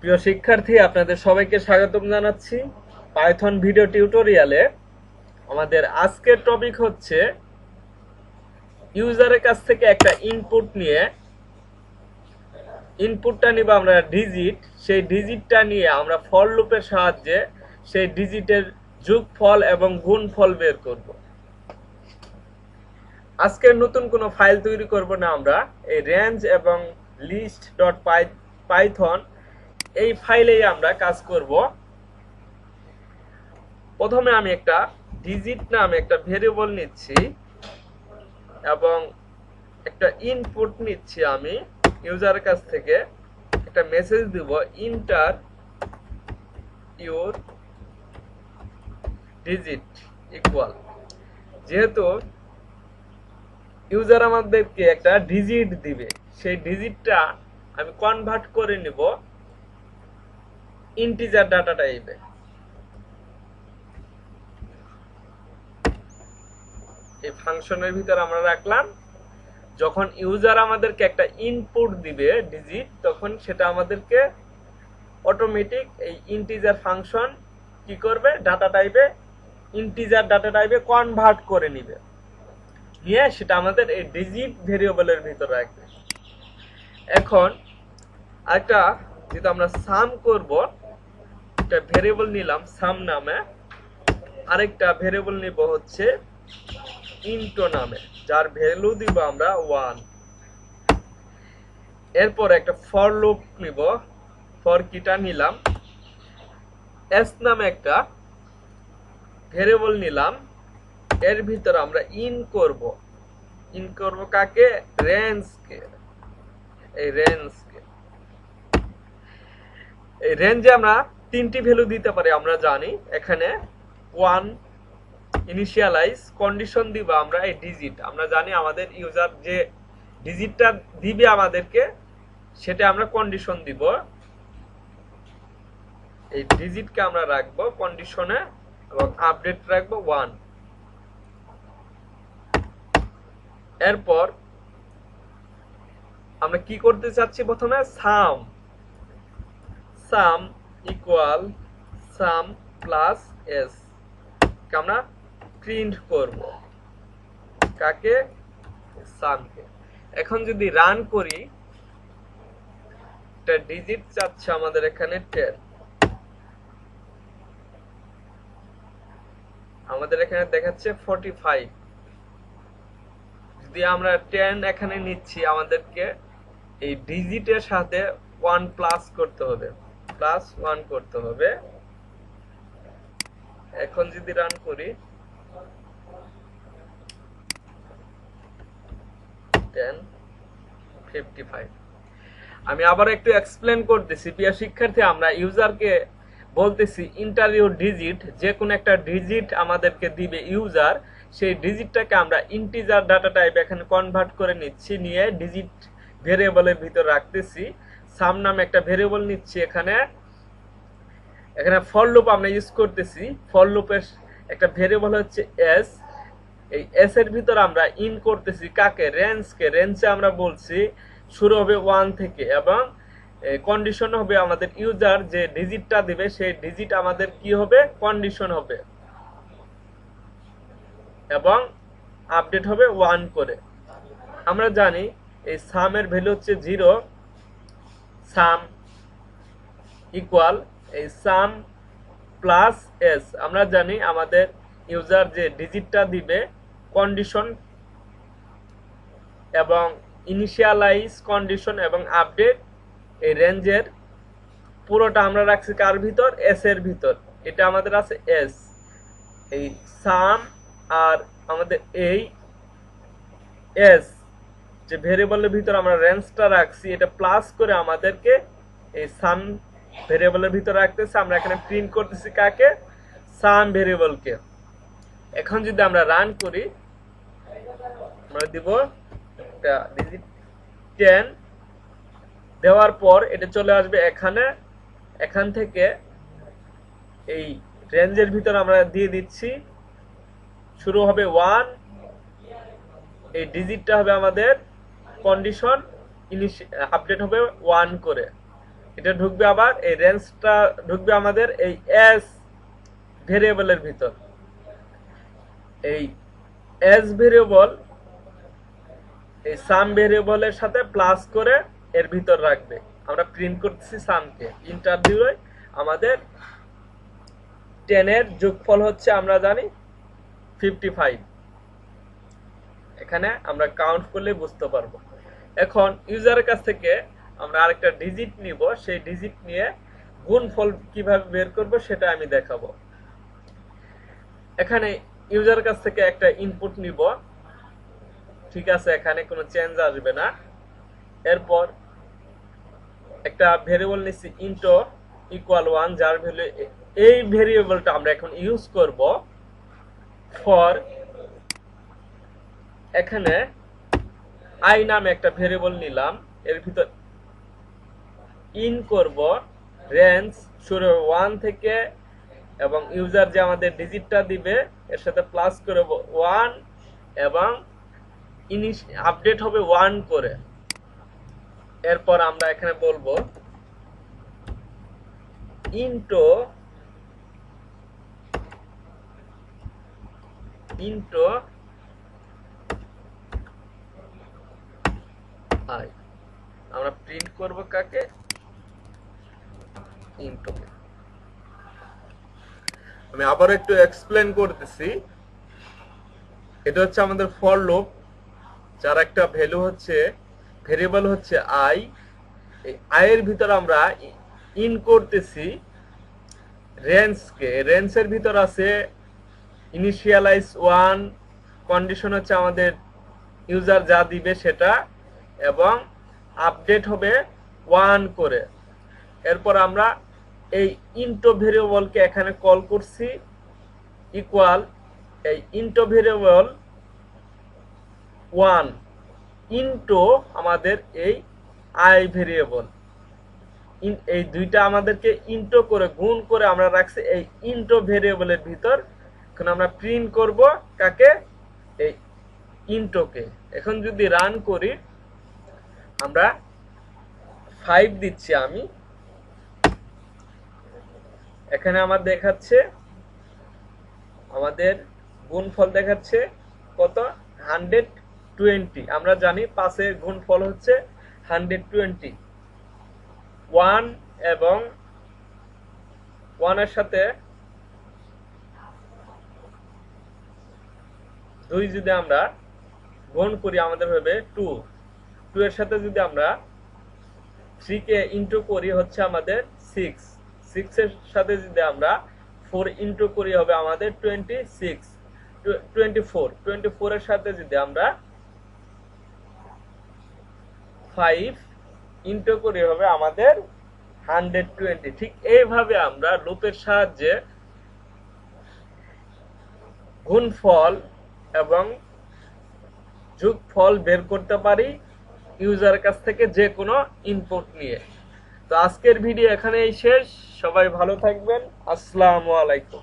প্রিয় শিক্ষার্থী, আপনাদের সবাইকে স্বাগতম জানাচ্ছি পাইথন ভিডিও টিউটোরিয়ালে। আমাদের আজকের টপিক হচ্ছে ইউজারের কাছ থেকে একটা ইনপুট নিয়ে, ইনপুটটা নিব আমরা ডিজিট, সেই ডিজিটটা নিয়ে আমরা ফর লুপের সাহায্যে সেই ডিজিটের যোগফল এবং গুণফল বের করব। আজকে নতুন কোনো ফাইল তৈরি করব না, আমরা এই রেঞ্জ এবং লিস্ট ডট পাইথন এই ফাইলেই আমরা কাজ করব। প্রথমে আমি একটা ডিজিট নামে একটা ভেরিয়েবল নিচ্ছি এবং একটা ইনপুট নিচ্ছি। আমি ইউজারের কাছ থেকে একটা মেসেজ দিব, ইন্টার ইউর ডিজিট ইকুয়াল। যেহেতু ইউজার আমাদেরকে একটা ডিজিট দিবে, সেই ডিজিটটা আমি কনভার্ট করে নিব ইন্টিজার ডাটা টাইপে। এই ফাংশনের ভিতর আমরা রাখলাম। যখন ইউজার আমাদেরকে একটা ইনপুট দিবে ডিজিট, তখন সেটা আমাদেরকে অটোমেটিক এই ইন্টিজার ফাংশন কি করবে, ডাটা টাইপে, ইন্টিজার ডাটা টাইপে কনভার্ট করে নিবে, নিয়ে সেটা আমাদের এই ডিজিট ভেরিয়েবলের ভিতর রাখবে। এখন একটা যেটা আমরা সাম করব, একটা ভেরিয়েবল নিলাম সাম নামে, আরেকটা ভেরিয়েবল নিব হচ্ছে ইন্টো নামে, যার ভ্যালু দিব আমরা 1। এরপর একটা ফর লুপ নিব, ফর কিটা নিলাম, এস নামে একটা ভেরিয়েবল নিলাম, এর ভিতর আমরা ইন করব কাকে, রেঞ্জকে। এই রেঞ্জে আমরা তিনটি ভ্যালু দিতে পারি, আমরা জানি। এখানে 1 ইনিশিয়ালাইজ, কন্ডিশন দিব আমরা এই ডিজিট। আমরা জানি আমাদের ইউজার যে ডিজিটটা দিবে আমাদেরকে, সেটা আমরা কন্ডিশন দিব। এই ডিজিটকে আমরা রাখবো কন্ডিশনে এবং আপডেট রাখবো 1। এরপর আমরা কি করতে চাচ্ছি, প্রথমে সাম ইকুয়াল সাম প্লাস এস কে আমরা প্রিন্ট করব, কাকে, সামকে। এখন যদি রান করি, একটা ডিজিট চাচ্ছে আমাদের এখানে 10, আমাদের এখানে দেখাচ্ছে 45। যদি আমরা 10 এখানে নিচ্ছি, আমাদেরকে এই ডিজিটের সাথে 1 প্লাস করতে হবে, প্লাস 1 করতে হবে। এখন যদি রান করি, 10 55। আমি আবার একটু এক্সপ্লেন করতেছি প্রিয় শিক্ষার্থী। আমরা ইউজারকে বলতেছি ইন্টার ইউর ডিজিট, যে কোনো একটা ডিজিট আমাদেরকে দিবে ইউজার, সেই ডিজিটটাকে আমরা ইন্টিজার ডাটা টাইপ এখানে কনভার্ট করে নিচ্ছি, নিয়ে ডিজিট ভেরিয়েবলের ভিতর রাখতেছি। সাম নামে একটা ভেরিয়েবল নিচ্ছি, এখানে ফর লুপ আমরা ইউজ করতেছি। ফর লুপের একটা ভেরিয়েবল হচ্ছে এস, এই এস এর ভিতর আমরা ইন করতেছি কাকে, রেঞ্জকে। রেঞ্জে আমরা বলছি শুরু হবে 1 থেকে, এবং কন্ডিশন হবে আমাদের ইউজার যে ডিজিটটা দিবে, সেই ডিজিট আমাদের কি হবে, কন্ডিশন হবে, এবং আপডেট হবে 1 করে। আমরা জানি এই সামের ভ্যালু হচ্ছে 0, সাম ইকুয়াল এই সাম প্লাস এস। আমরা জানি আমাদের ইউজার যে ডিজিটটা দিবে, কন্ডিশন এবং ইনিশিয়ালাইজ, কন্ডিশন এবং আপডেট, এই রেঞ্জের পুরোটা আমরা রাখছি কার ভিতর, এস এর ভিতর। এটা আমাদের আছে এস। এই সাম আর আমাদের এই এস যে ভেরিয়েবলের ভিতর আমরা রেঞ্জটা রাখছি, এটা প্লাস করে আমাদেরকে এই সাম ভেরিয়েবলের ভিতর রাখতেছে। আমরা এখানে প্রিন্ট করতেছি কাকে, সাম ভেরিয়েবলকে। এখন যদি আমরা রান করি, আমরা দিব একটা ডিজিট 10 দেওয়ার পর এটা চলে আসবে এখানে। এখান থেকে এই রেঞ্জের ভিতর আমরা দিয়ে দিচ্ছি, শুরু হবে 1, এই ডিজিটটা হবে আমাদের কন্ডিশন, আপডেট হবে 1 করে। এটা ঢুকবে আবার এই রেঞ্জটা ঢুকবে আমাদের এই এস ভেরিয়েবলের ভিতর। এই এস ভেরিয়েবল এই সাম ভেরিয়েবলের সাথে প্লাস করে এর ভিতর রাখবে। আমরা প্রিন্ট করতেছি সামকে, ইন্টার দিলে আমাদের 10 এর যোগফল হচ্ছে আমরা জানি 55। এখানে আমরা কাউন্ট করলে বুঝতে পারবো। এখন ইউজারের কাছ থেকে আমরা আরেকটা ডিজিট নিব, সেই ডিজিট নিয়ে গুণফল কিভাবে বের করব সেটা আমি দেখাবো। এখানে ইউজারের কাছ থেকে একটা ইনপুট নিব, ঠিক আছে, এখানে কোনো চেঞ্জ আসবে না। এরপর একটা ভেরিয়েবল নিচ্ছি ইন্টো ইকুয়াল 1, যার ভ্যালু এই ভেরিয়েবলটা আমরা এখন ইউজ করব ফর, এখানে আই নামে একটা ভেরিয়েবল নিলাম, এর ভিতর ইন করব রেঞ্জ শুরু 1 থেকে, এবং ইউজার যে আমাদের ডিজিটটা দিবে এর সাথে প্লাস করব 1 এবং আপডেট হবে 1 করে। এরপর আমরা এখানে বলবো ইন্টো আই, আমরা প্রিন্ট করব কাকে, ইন্টোকে। আমি আবার একটু এক্সপ্লেন করতেছি। এটা হচ্ছে আমাদের ফর লুপ, যার একটা ভ্যালু হচ্ছে ভেরিয়েবল হচ্ছে আই। এই আই এর ভিতর আমরা ইন করতেছি রেঞ্জকে। রেঞ্জের ভিতর আছে ইনিশিয়ালাইজ 1, কন্ডিশন হচ্ছে আমাদের ইউজার যা দিবে সেটা, এবং আপডেট হবে 1 করে। এরপর আমরা এই ইন্টো ভেরিয়েবলকে এখানে কল করছি ইকুয়াল এই ইন্টো ভেরিয়েবল 1 ইন্টো আমাদের এই আই ভেরিয়েবল, এই দুইটা আমাদেরকে ইন্টো করে গুণ করে আমরা রাখছি এই ইন্টো ভেরিয়েবলের ভিতর। এখন আমরা প্রিন্ট করব কাকে, এই ইন্টোকে। এখন যদি রান করি, আমরা 5 দিচ্ছি আমি, এখানে আমার দেখাচ্ছে আমাদের গুণফল দেখাচ্ছে কত, 120। আমরা জানি 5 এর গুণফল হচ্ছে 120। 1 এবং 1 এর সাথে 2 যদি আমরা গুণ করি আমাদের হবে 2। 2 এর সাথে যদি আমরা 3 কে ইনটু করি হচ্ছে আমাদের 6। 6 এর সাথে যদি আমরা 4 ইনটু করি হবে আমাদের 24। 24 এর সাথে যদি আমরা 5 ইনটু করি হবে আমাদের 120। ঠিক এইভাবে আমরা লুপের সাহায্যে গুণফল এবং যোগফল বের করতে পারি ইউজারের কাছ থেকে যে কোনো ইনপুট নিয়ে। তো আজকের ভিডিও এখানেই শেষ। সবাই ভালো থাকবেন। আসসালামু আলাইকুম।